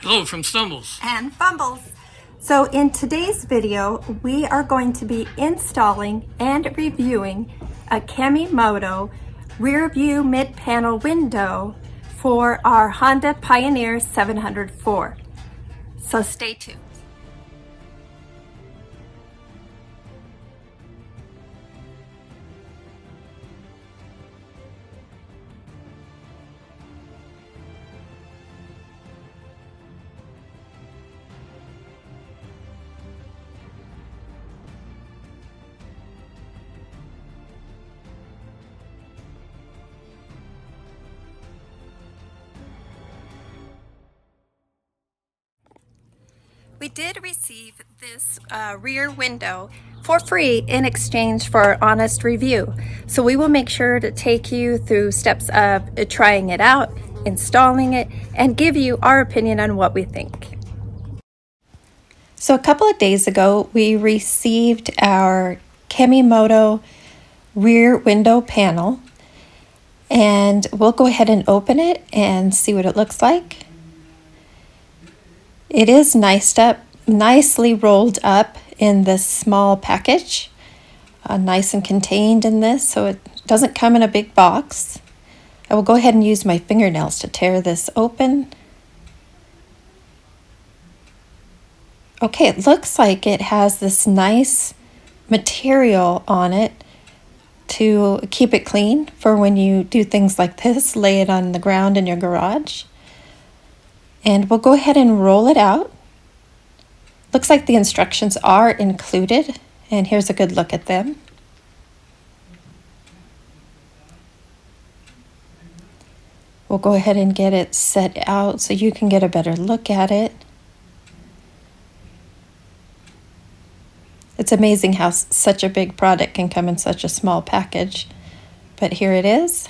Hello from Stumbles. And Fumbles. So in today's video, we are going to be installing and reviewing a Kemimoto rear view mid-panel window for our Honda Pioneer 704. So stay tuned. We did receive this rear window for free in exchange for an honest review. So we will make sure to take you through steps of trying it out, installing it, and give you our opinion on what we think. So a couple of days ago, we received our Kemimoto rear window panel, and we'll go ahead and open it and see what it looks like. It is nicely rolled up in this small package, nice and contained in this, so it doesn't come in a big box. I will go ahead and use my fingernails to tear this open. Okay, it looks like it has this nice material on it to keep it clean for when you do things like this, lay it on the ground in your garage. And we'll go ahead and roll it out. Looks like the instructions are included, and here's a good look at them. We'll go ahead and get it set out so you can get a better look at it. It's amazing how such a big product can come in such a small package, but here it is.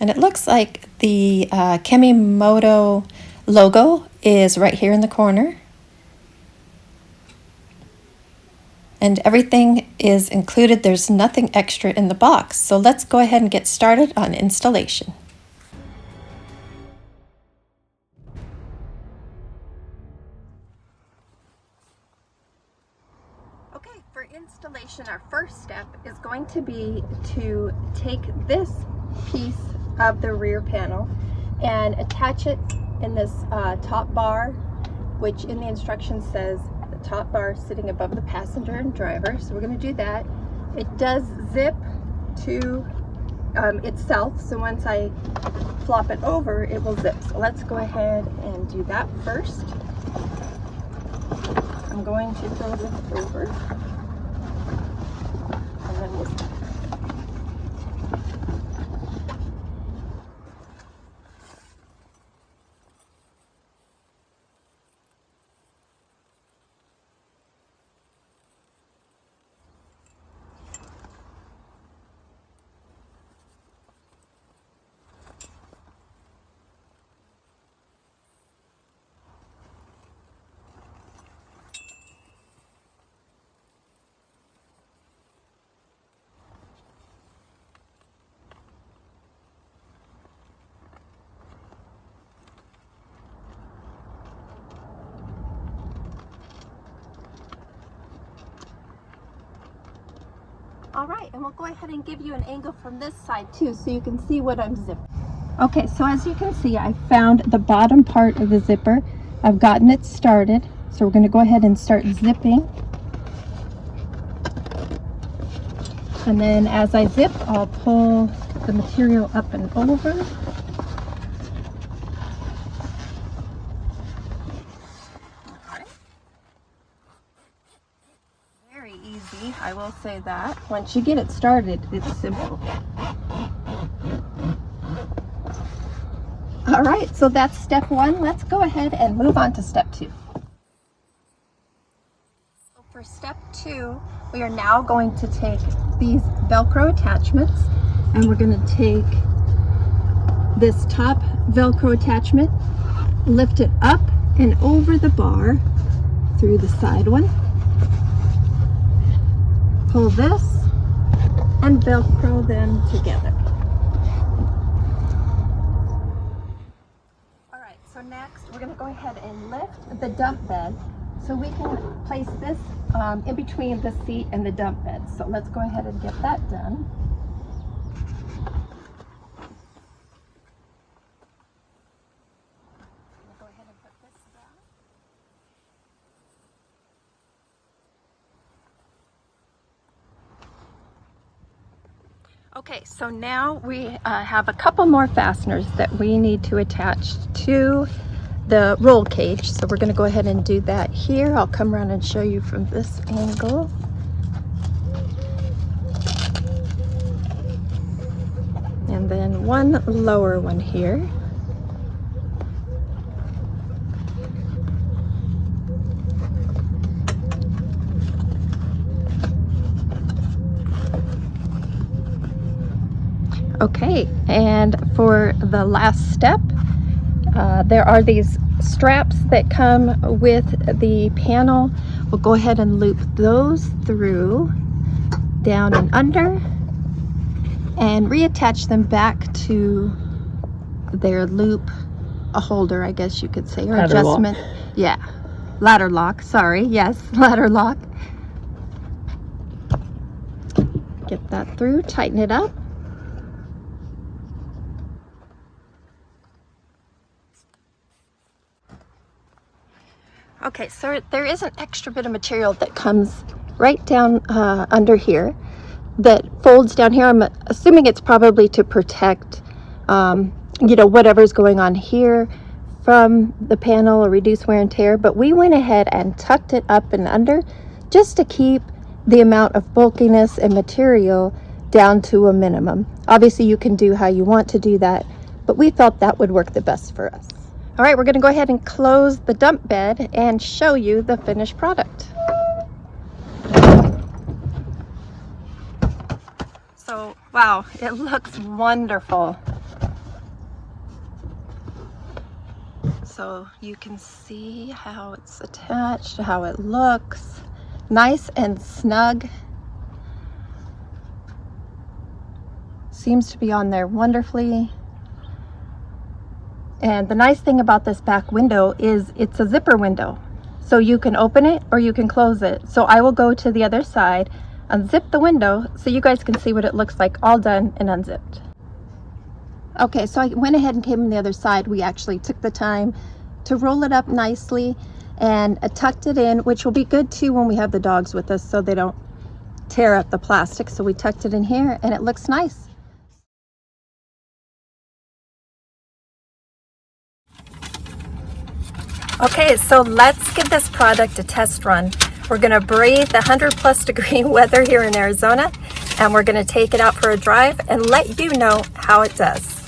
And it looks like the Kemimoto logo is right here in the corner. And everything is included. There's nothing extra in the box. So let's go ahead and get started on installation. Okay, for installation, our first step is going to be to take this piece of the rear panel and attach it in this top bar, which in the instructions says the top bar sitting above the passenger and driver. So we're going to do that. It does zip to itself, so once I flop it over, it will zip. So let's go ahead and do that first. I'm going to throw this over, and then we'll All right, and we'll go ahead and give you an angle from this side too, so you can see what I'm zipping. Okay, so as you can see, I found the bottom part of the zipper. I've gotten it started, so we're going to go ahead and start zipping. And then as I zip, I'll pull the material up and over. Easy, I will say that. Once you get it started, it's simple. All right, so that's step one. Let's go ahead and move on to step two. So for step two, we are now going to take these Velcro attachments, and we're going to take this top Velcro attachment, lift it up and over the bar through the side one. Pull this and Velcro them together. All right, so now going to go ahead and lift the dump bed so we can place this in between the seat and the dump bed. So let's go ahead and get that done. Go ahead and put this down. Okay, so now we have a couple more fasteners that we need to attach to the roll cage. So we're going to go ahead and do that here. I'll come around and show you from this angle. And then one lower one here. Okay, and for the last step, there are these straps that come with the panel. We'll go ahead and loop those through, down and under, and reattach them back to their loop, a holder, I guess you could say, or ladder adjustment. Lock. Yeah, ladder lock, sorry, yes, ladder lock. Get that through, tighten it up. Okay, so there is an extra bit of material that comes right down under here that folds down here. I'm assuming it's probably to protect, you know, whatever's going on here from the panel or reduce wear and tear. But we went ahead and tucked it up and under just to keep the amount of bulkiness and material down to a minimum. Obviously, you can do how you want to do that, but we felt that would work the best for us. All right, we're going to go ahead and close the dump bed and show you the finished product. So, wow, it looks wonderful. So you can see how it's attached, how it looks. Nice and snug. Seems to be on there wonderfully. And the nice thing about this back window is it's a zipper window. So you can open it or you can close it. So I will go to the other side, unzip the window so you guys can see what it looks like all done and unzipped. Okay, so I went ahead and came on the other side. We actually took the time to roll it up nicely and tucked it in, which will be good too when we have the dogs with us so they don't tear up the plastic. So we tucked it in here and it looks nice. Okay, so let's give this product a test run. We're going to brave the 100+ degree weather here in Arizona, and we're going to take it out for a drive and let you know how it does.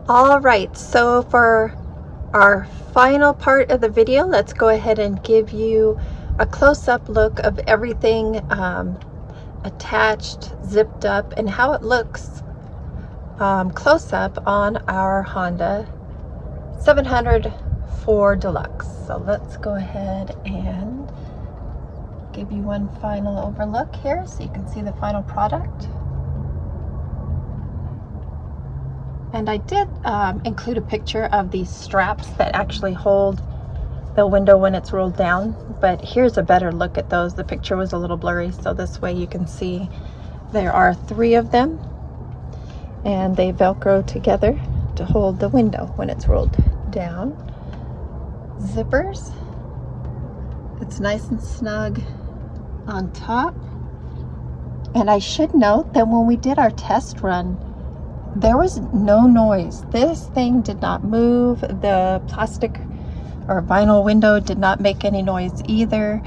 All right, so for our final part of the video, let's go ahead and give you a close-up look of everything attached, zipped up, and how it looks close-up on our Honda 704 Deluxe. So let's go ahead and give you one final overlook here so you can see the final product. And I did include a picture of these straps that actually hold the window when it's rolled down, but here's a better look at those. The picture was a little blurry, so this way you can see there are 3 of them. and they Velcro together to hold the window when it's rolled down. Zippers. It's nice and snug on top. And I should note that when we did our test run, there was no noise. This thing did not move. The plastic or vinyl window did not make any noise either.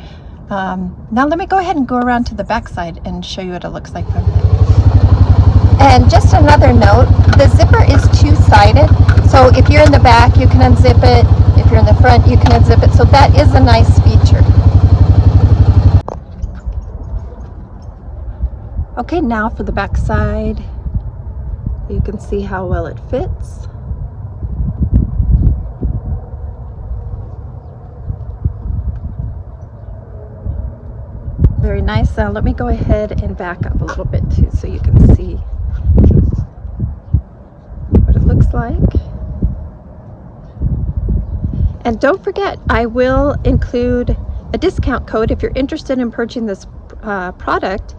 Now let me go ahead and go around to the back side and show you what it looks like from there. And just another note, the zipper is two-sided. So if you're in the back, you can unzip it. If you're in the front, you can unzip it. So that is a nice feature. Okay, now for the back side. You can see how well it fits. Very nice. Now let me go ahead and back up a little bit too so you can see what it looks like. And don't forget, I will include a discount code if you're interested in purchasing this product.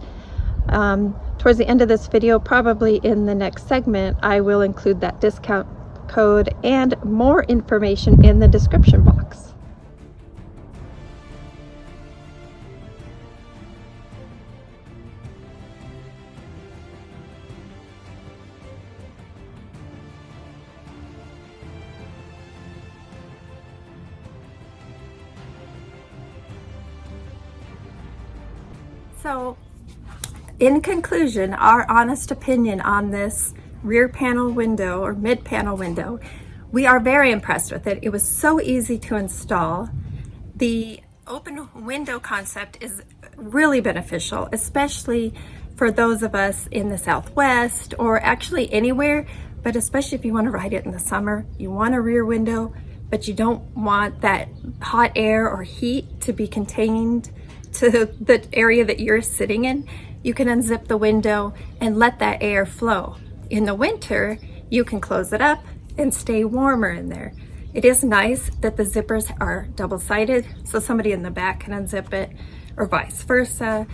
Towards the end of this video, probably in the next segment, I will include that discount code and more information in the description box. So, in conclusion, our honest opinion on this rear panel window or mid panel window, we are very impressed with it. It was so easy to install. The open window concept is really beneficial, especially for those of us in the Southwest or actually anywhere, but especially if you want to ride it in the summer. You want a rear window, but you don't want that hot air or heat to be contained to the area that you're sitting in. You can unzip the window and let that air flow. In the winter, you can close it up and stay warmer in there. It is nice that the zippers are double-sided, so somebody in the back can unzip it or vice versa.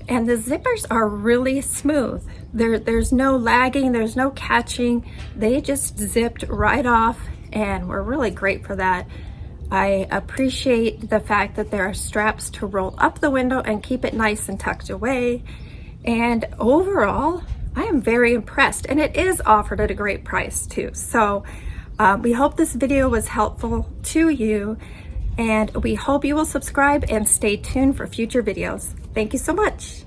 And the zippers are really smooth. There's no lagging, there's no catching. They just zipped right off, and we're really great for that. I appreciate the fact that there are straps to roll up the window and keep it nice and tucked away. And overall, I am very impressed, and it is offered at a great price too. So we hope this video was helpful to you, and we hope you will subscribe and stay tuned for future videos. Thank you so much.